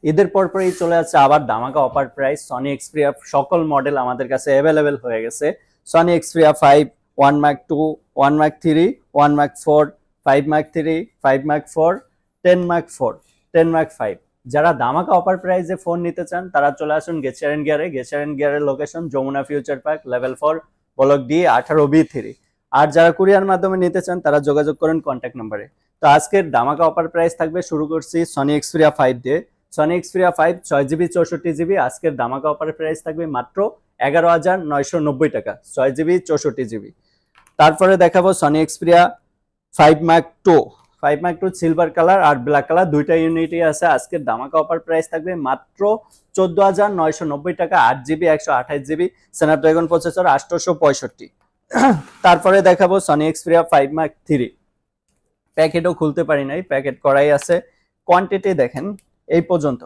ঈদের পরপরই চলে আসছে আবার ধামাকা অফার প্রাইস। সনি এক্সপিরিয়া সকল মডেল আমাদের কাছে অ্যাভেলেবেল হয়ে গেছে। Sony Xperia 5, 1 Mark 2, 1 Mark 3, 1 Mark 4, 5 Mark 3, 5 Mark 4, 10 Mark 4, 10 Mark 5। যারা ধামাকা অফার প্রাইসে ফোন নিতে চান তারা চলে আসুন গেচার এন্ড গিয়ারে। গেচার এন্ড গিয়ারের location Jamuna future park, level 4, block D, 18B3। আর যারা কুরিয়ার মাধ্যমে নিতে চান তারা যোগাযোগ করুন কন্ট্যাক্ট নাম্বারে। তো আজকের ধামাকা অফার প্রাইস থাকবে, শুরু করছি সনি এক্সপিরিয়া 5 দিয়ে। সনি এক্সপিরিয়া 5 6GB 64GB আজকের ধামাকা অফার প্রাইস থাকবে মাত্র 11,990 টাকা, 6GB 64GB। তারপরে দেখাবো Sony Xperia 5 Mark 2। 5 Mark 2 silver colour আর ব্ল্যাক কালার দুইটা ইউনিটই আছে। আজকের ধামাকা অফার প্রাইস থাকবে মাত্র 14,990 টাকা, 8GB 128GB স্ন্যাপড্রাগন প্রসেসর 865। তারপরে দেখাবো সনি এক্সপিরিয়া 5 Mark 3। প্যাকেটও খুলতে পারি নাই, প্যাকেট করাই আছে। কোয়ান্টিটি দেখেন এই পর্যন্ত,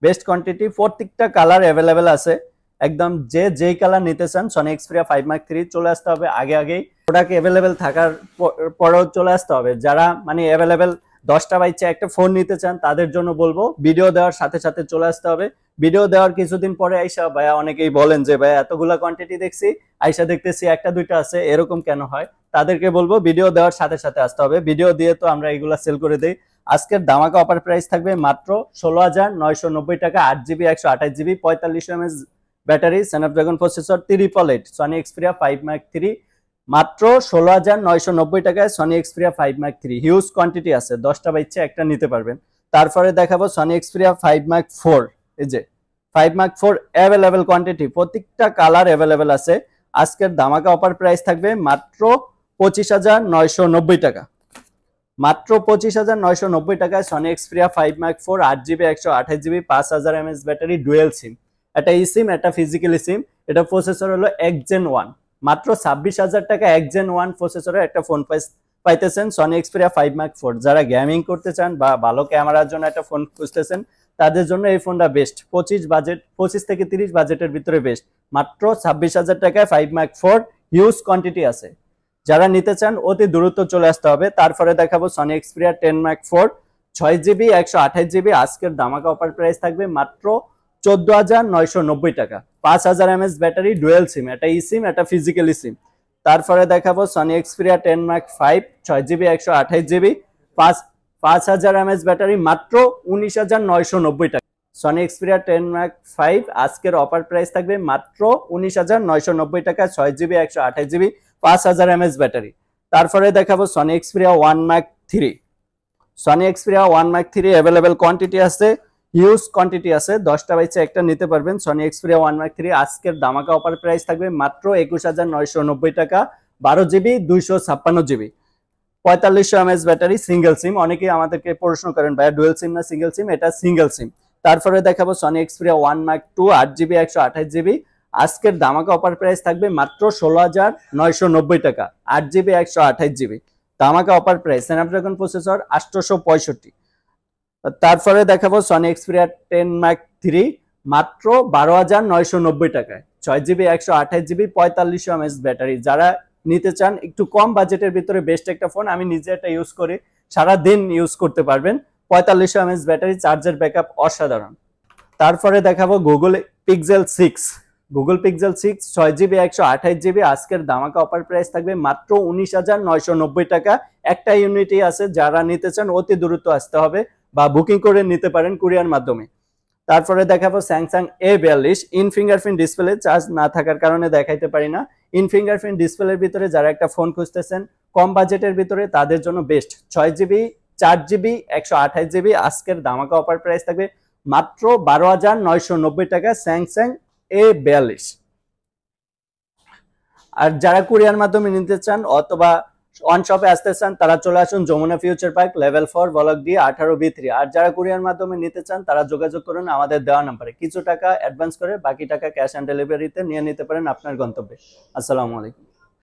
বেস্ট কোয়ান্টিটি, প্রত্যেকটা কালার অ্যাভেলেবেল আছে। একদম যে যেই কালার নিতে চান সনি এক্সপিরিয়া 5 Mark 3 চলে আসতে হবে। আগেই প্রোডাক্ট অ্যাভেলেবেল থাকার পরেও চলে আসতে হবে। যারা মানে অ্যাভেলেবেল 10টা বাইচে একটা ফোন নিতে চান তাদের জন্য বলবো ভিডিও দেওয়ার সাথে সাথে চলে আসতে হবে। ভিডিও দেওয়ার কিছুদিন পরে আইসা ভাইয়া অনেকেই বলেন যে ভাইয়া এতগুলা কোয়ান্টিটি দেখছি, আইসা দেখতেছি একটা দুইটা আছে, এরকম কেন হয়? তাদেরকে বলবো ভিডিও দেওয়ার সাথে সাথে আসতে হবে। ভিডিও দিয়ে তো আমরা এগুলা সেল করে দেই। আজকের ধামাকা অফার প্রাইস থাকবে মাত্র 16,990 টাকা, 8GB 128GB 4500 mAh battery, Snapdragon processor 888, Sony Xperia 5 Mark 3 মাত্র 16,990 টাকায় Sony Xperia 5 Mark 3। Huge quantity আছে, 10টা বাইচে একটা নিতে পারবেন। তারপরে দেখাবো সনি এক্সপিরিয়া 5 Mark 4। এই যে 5 Mark 4 অ্যাভেলেবেল কোয়ান্টিটি, প্রত্যেকটা কালার অ্যাভেলেবেল আছে। আজকের ধামাকা অফার প্রাইস থাকবে মাত্র 25,990 টাকা, মাত্র 25,990 টাকায় Sony Xperia 5 Mark 4, 8GB 128GB 5000 mAh battery, dual sim, এটা ই সিম এটা ফিজিক্যালি সিম। এটা প্রসেসর হলো Xgen 1, মাত্র 26,000 টাকা Xgen 1 প্রসেসরের একটা ফোন পাইতেছেন সনি এক্সপিরিয়া 5 Mark 4। যারা গেমিং করতে চান বা ভালো ক্যামেরার জন্য একটা ফোন খুঁজতেছেন তাদের জন্য এই ফোনটা বেস্ট। 25 থেকে 30 বাজেটের ভিতরে বেস্ট, মাত্র 26,000 টাকায় 5 Mark 4। হিউজ কোয়ান্টিটি আছে, যারা নিতে চান অতি দ্রুত চলে আসতে হবে। তারপরে দেখাবো Sony Xperia 10 Mark 4 6GB 128GB আজকের ধামাকা অফার প্রাইস থাকবে মাত্র 14,990 টাকা, 5000 mAh ব্যাটারি, ডুয়েল সিম, এটা ই সিম এটা ফিজিক্যালি সিম। তারপরে দেখাবো Sony Xperia 10 Mark 5 6GB 128GB 5000 mAh battery, মাত্র 19,990 টাকা। সনি এক্সপিরিয়া 10 Mark 5 আজকের অফার প্রাইস থাকবে মাত্র 19,990 টাকা, 6GB 128GB 5000 mAh ব্যাটারি। তারপরে দেখাবো Sony Xperia 1 Mark 3। Sony Xperia 1 Mark 3 available quantity আছে, হিউজ কোয়ান্টিটি আছে, 10টা বাইচে একটা নিতে পারবেন। সনি এক্সপিরিয়া 1 Mark 3 আজকের ধামাকা অফার প্রাইস থাকবে মাত্র 21,990 টাকা, 12GB 256GB 4500 mAh battery, single সিম। অনেকেই আমাদেরকে প্রশ্ন করেন ভাইয়া ডুয়েল সিম না সিঙ্গেল সিম, এটা সিঙ্গেল সিম। তারপরে দেখাবো Sony Xperia 1 Mark 2 8GB 128GB আজকের ধামাকা অফার প্রাইস থাকবে মাত্র 16,990 টাকা, 8GB 128GB ধামাকা অফার প্রাইস, স্ন্যাপড্রাগন প্রসেসর 865। তারপরে দেখাবো সনি এক্সপিরিয়া 10 Mark 3 মাত্র 12,990 টাকায়, 6GB 128GB 4500 mAh ব্যাটারি। যারা নিতে চান একটু কম বাজেটের ভিতরে বেস্ট একটা ফোন, আমি নিজে এটা ইউজ করি, সারা দিন ইউজ করতে পারবেন, 4500 mAh ব্যাটারি, চার্জের ব্যাকআপ অসাধারণ। তারপরে দেখাবো Google pixel 6। Google pixel 6 6GB 128GB আজকের ধামাকা অফার প্রাইস থাকবে মাত্র 19,990 টাকা। একটা ইউনিটই আছে, যারা নিতে চান অতি দ্রুত আসতে হবে বা বুকিং করে নিতে পারেন কুরিয়ার মাধ্যমে। তারপরে দেখাবো Samsung A42 in fingerprint display, charge না থাকার কারণে দেখাইতে পারি না। ইন ফিঙ্গারপ্রিন্ট ডিসপ্লের ভিতরে যারা একটা ফোন খুঁজতেছেন কম বাজেটের ভিতরে তাদের জন্য বেস্ট, 6GB 4GB 128GB আজকের ধামাকা অফার প্রাইস থাকবে মাত্র 12,990 টাকা, স্যামসাং A42। আর যারা কুরিয়ার মাধ্যমে নিতে চান অথবা অন শপে আসতে চান তারা চলে আসুন Jamuna future park, level 4, block D, 18B3। আর যারা কুরিয়ার মাধ্যমে নিতে চান তারা যোগাযোগ করুন আমাদের দেওয়া নাম্বারে, কিছু টাকা অ্যাডভান্স করে বাকি টাকা ক্যাশ অন ডেলিভারিতে নিয়ে নিতে পারেন আপনার গন্তব্যে। আসসালামু আলাইকুম।